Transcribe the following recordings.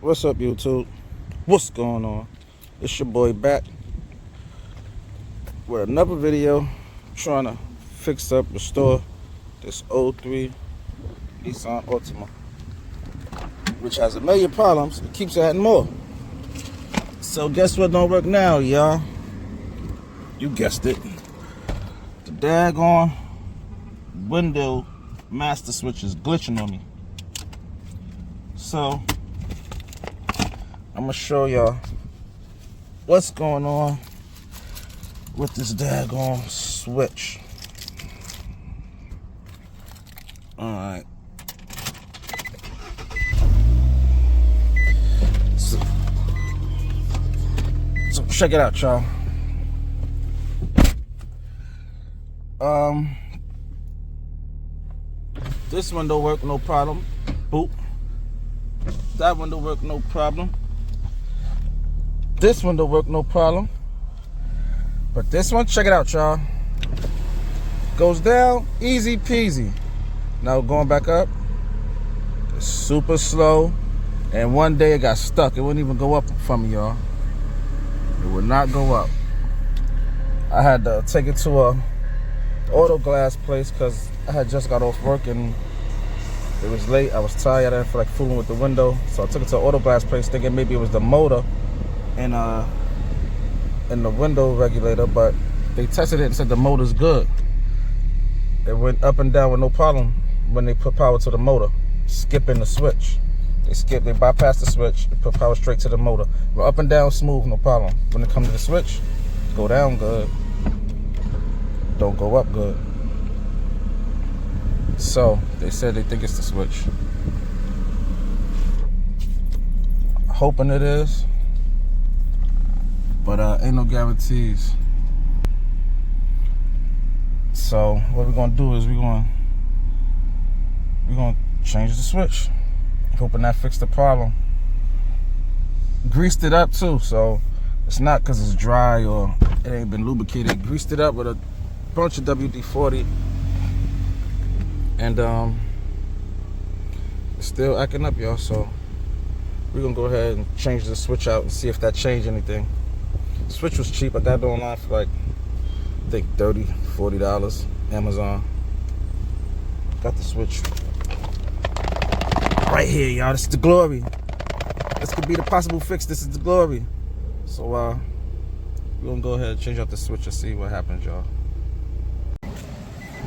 What's up, YouTube? What's going on? It's your boy back with another video trying to fix up, restore this '03 Nissan Altima, which has a million problems. It keeps adding more. So guess what don't work now, y'all? You guessed it. The daggone window master switch is glitching on me. So I'm gonna show y'all what's going on with this daggone switch. Alright. So check it out, y'all. This window work, no problem. Boop. That window work, no problem. This window work, no problem. But this one, check it out, y'all. Goes down, easy peasy. Now going back up, it's super slow. And one day it got stuck. It wouldn't even go up from me, y'all. It would not go up. I had to take it to a auto glass place because I had just got off work and it was late. I was tired. I didn't feel like fooling with the window. So I took it to an auto glass place thinking maybe it was the motor and the window regulator, but they tested it and said the motor's good. It went up and down with no problem when they put power to the motor, skipping the switch. They bypassed the switch, they put power straight to the motor. But up and down smooth, no problem. When it comes to the switch, go down good, don't go up good. So they said they think it's the switch. Hoping it is, but ain't no guarantees. So what we're gonna do is we're gonna change the switch, hoping that fixed the problem. Greased it up too, so it's not because it's dry or it ain't been lubricated. Greased it up with a bunch of WD-40, and it's still acting up, y'all. So we're gonna go ahead and change the switch out and see if that changed anything. The switch was cheap. I got it online for like, I think $30, $40, Amazon. Got the switch right here, y'all. This is the glory. This could be the possible fix. This is the glory. So we're gonna go ahead and change out the switch and see what happens, y'all.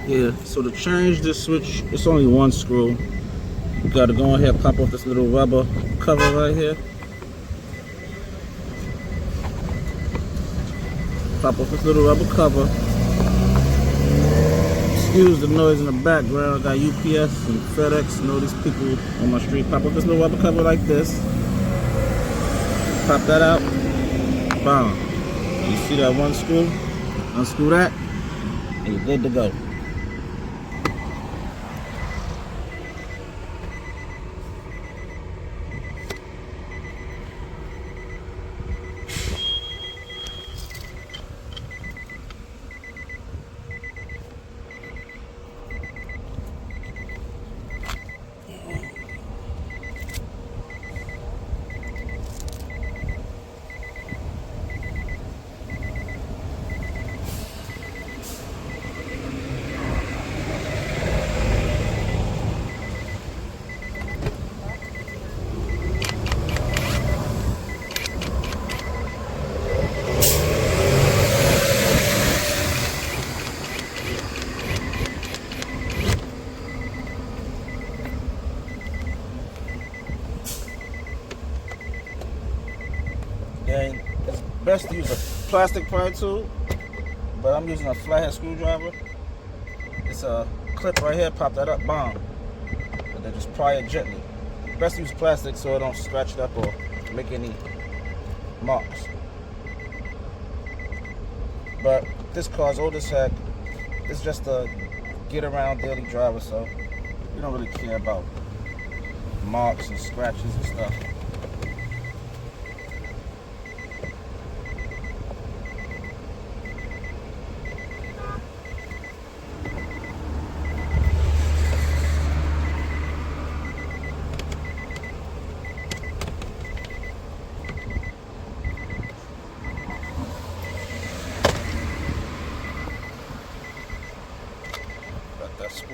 Yeah, so to change this switch, it's only one screw. You gotta go ahead and pop off this little rubber cover right here. Pop off this little rubber cover. Excuse the noise in the background. I got UPS and FedEx and all these people on my street. Pop off this little rubber cover like this. Pop that out. Bam. You see that one screw? Unscrew that, and you're good to go. And it's best to use a plastic pry tool, but I'm using a flathead screwdriver. It's a clip right here, pop that up, bomb. And then just pry it gently. Best to use plastic so it don't scratch it up or make any marks. But this car's old as heck. It's just a get around daily driver, so we don't really care about marks and scratches and stuff.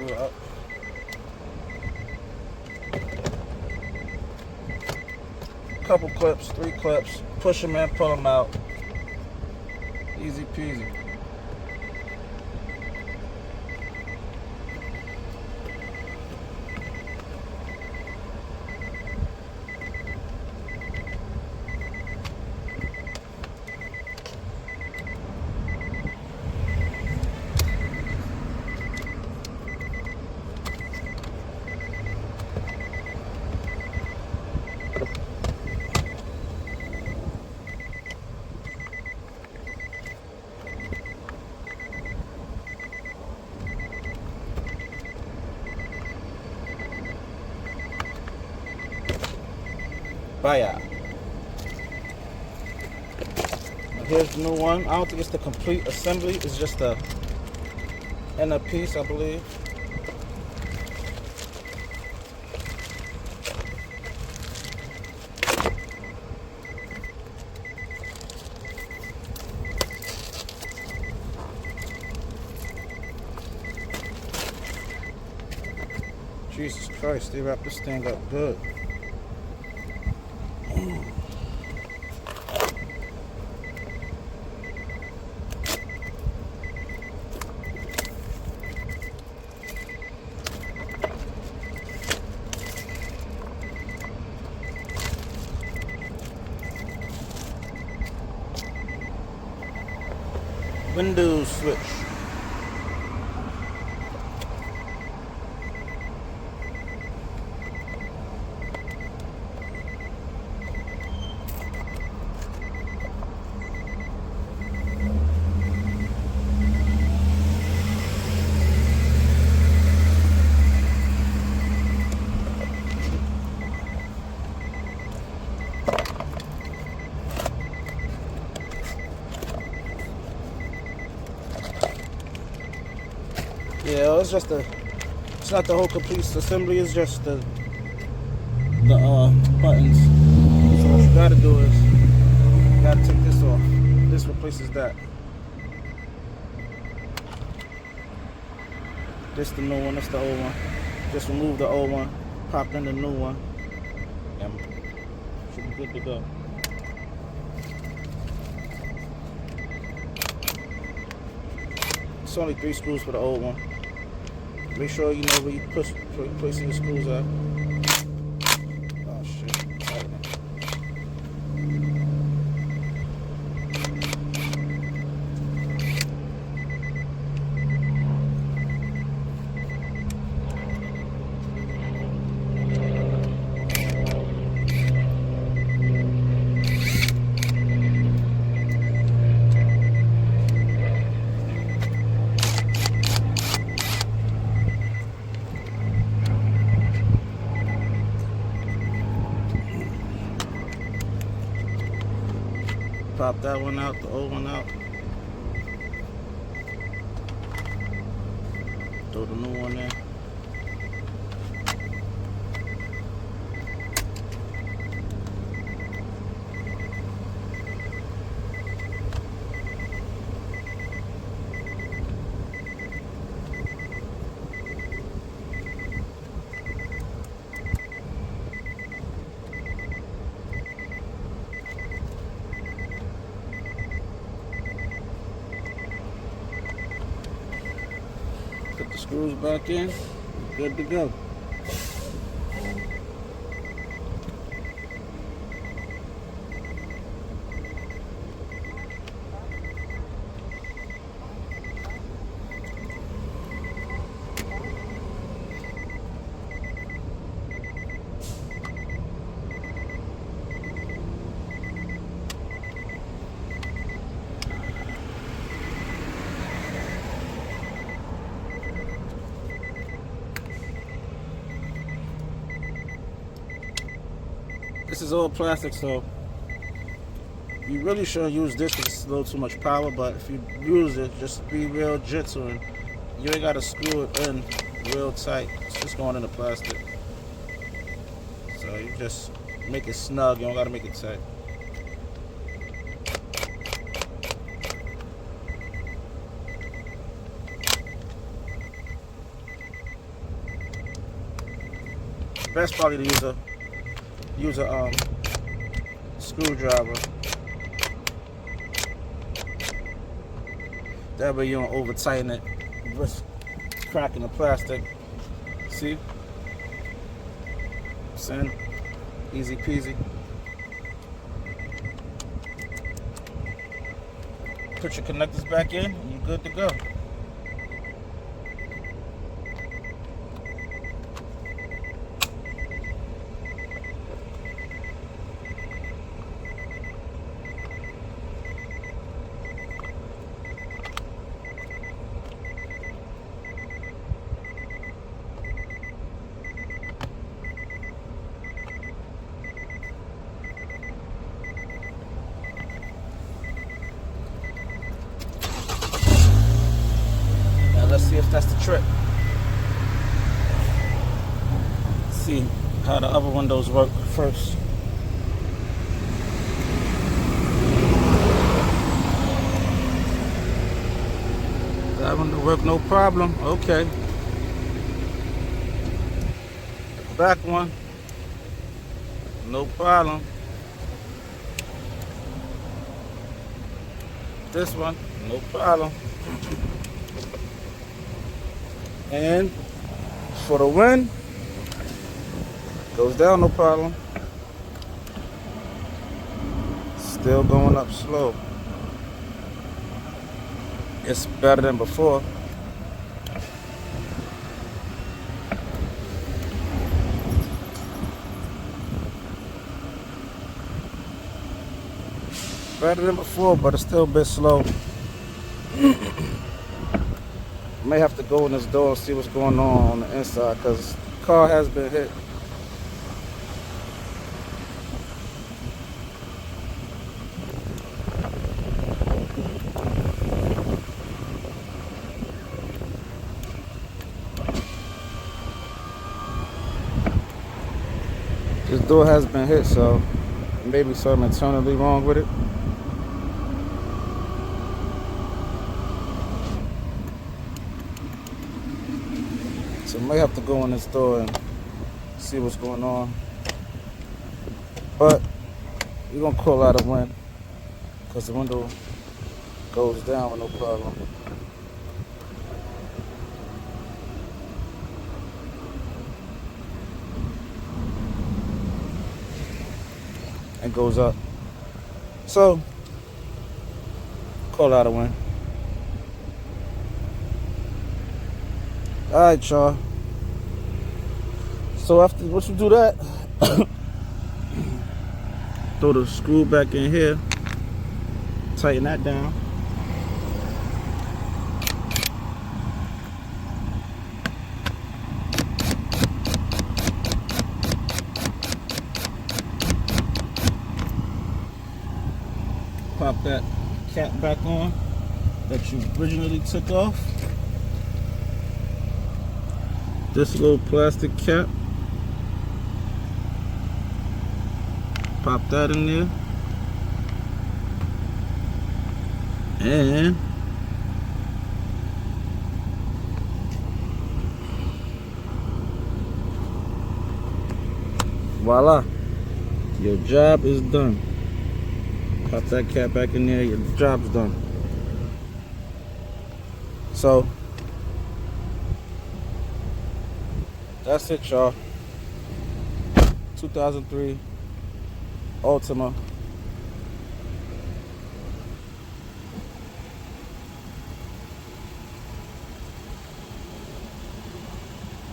screw it up. Couple clips, 3 clips, push them in, pull them out. Easy peasy. Baya. Here's the new one. I don't think it's the complete assembly. It's just the inner piece, I believe. Jesus Christ, they wrapped this thing up good. Windows switch. Yeah, it's just it's not the whole complete assembly, it's just the buttons. So what you gotta do is, you gotta take this off. This replaces that. This the new one, that's the old one. Just remove the old one, pop in the new one, and should be good to go. It's only 3 screws for the old one. Make sure you know where you placing the screws at. Oh shit. Pop that one out, the old one out. Throw the new one in. Put the screws back in, good to go. This is all plastic, so you really shouldn't use this because it's a little too much power, but if you use it, just be real gentle and you ain't got to screw it in real tight. It's just going in the plastic. So you just make it snug, you don't got to make it tight. best probably to use a screwdriver. That way you don't over tighten it, risk cracking the plastic. See? Send. Easy peasy. Put your connectors back in and you're good to go. Let's see if that's the trick. See how the other windows work first. That one will work no problem. Okay. Back one. No problem. This one, no problem. And for the wind, goes down no problem. Still going up slow. It's better than before. Better than before, but it's still a bit slow. May have to go in this door and see what's going on the inside because the car has been hit. This door has been hit, so maybe something internally wrong with it. So I may have to go in this door and see what's going on. But we're gonna call out a wind because the window goes down with no problem. And goes up. So call out a wind. Alright, y'all. So after once you do that, throw the screw back in here, tighten that down. Pop that cap back on that you originally took off. This little plastic cap, pop that in there, and voila, your job is done. Pop that cap back in there, your job's done. So that's it, y'all. 2003 Altima.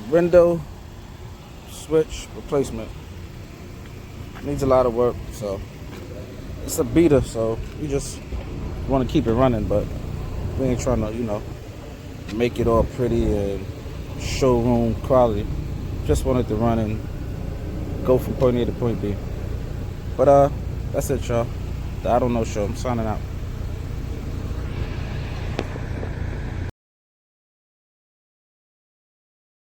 Window switch replacement. Needs a lot of work, so it's a beater, so we just want to keep it running, but we ain't trying to, make it all pretty and showroom quality. Just wanted to run and go from point A to point B. But that's it, y'all. The I Don't Know Show. I'm signing out.